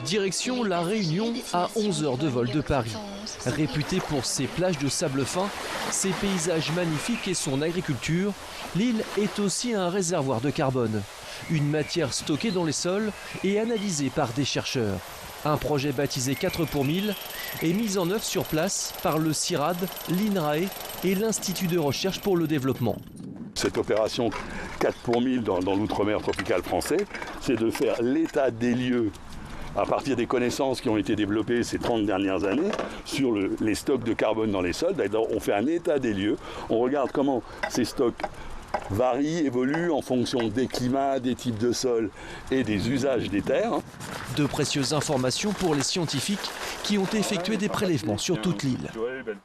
Direction La Réunion, à 11 heures de vol de Paris. Réputée pour ses plages de sable fin, ses paysages magnifiques et son agriculture, l'île est aussi un réservoir de carbone. Une matière stockée dans les sols et analysée par des chercheurs. Un projet baptisé 4 pour 1000 est mis en œuvre sur place par le CIRAD, l'INRAE et l'Institut de recherche pour le développement. Cette opération 4 pour 1000 dans l'outre-mer tropical français, c'est de faire l'état des lieux à partir des connaissances qui ont été développées ces 30 dernières années sur les stocks de carbone dans les sols. D'ailleurs, on fait un état des lieux, on regarde comment ces stocks varient, évoluent en fonction des climats, des types de sols et des usages des terres. De précieuses informations pour les scientifiques qui ont effectué des prélèvements sur toute l'île.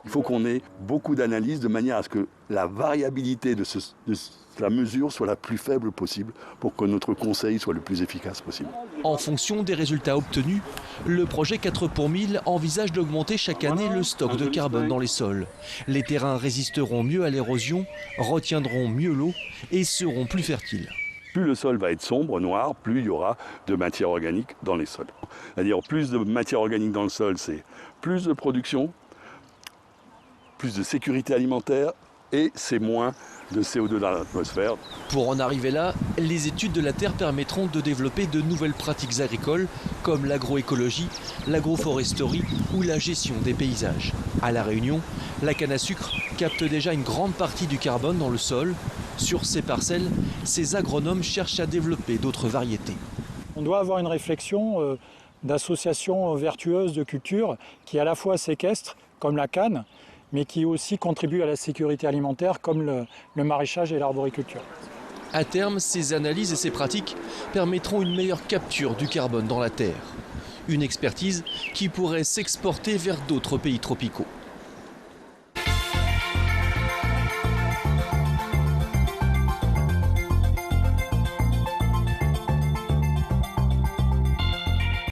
Il faut qu'on ait beaucoup d'analyses de manière à ce que la variabilité de la mesure soit la plus faible possible pour que notre conseil soit le plus efficace possible. En fonction des résultats obtenus, le projet 4 pour 1000 envisage d'augmenter chaque année le stock de carbone dans les sols. Les terrains résisteront mieux à l'érosion, retiendront mieux l'eau et seront plus fertiles. Plus le sol va être sombre, noir, plus il y aura de matière organique dans les sols. C'est-à-dire plus de matière organique dans le sol, c'est plus de production, plus de sécurité alimentaire et c'est moins de CO2 dans l'atmosphère. Pour en arriver là, les études de la Terre permettront de développer de nouvelles pratiques agricoles comme l'agroécologie, l'agroforesterie ou la gestion des paysages. À La Réunion, la canne à sucre capte déjà une grande partie du carbone dans le sol. Sur ces parcelles, ces agronomes cherchent à développer d'autres variétés. On doit avoir une réflexion d'associations vertueuses de cultures qui à la fois séquestrent, comme la canne, mais qui aussi contribuent à la sécurité alimentaire, comme le maraîchage et l'arboriculture. À terme, ces analyses et ces pratiques permettront une meilleure capture du carbone dans la terre. Une expertise qui pourrait s'exporter vers d'autres pays tropicaux.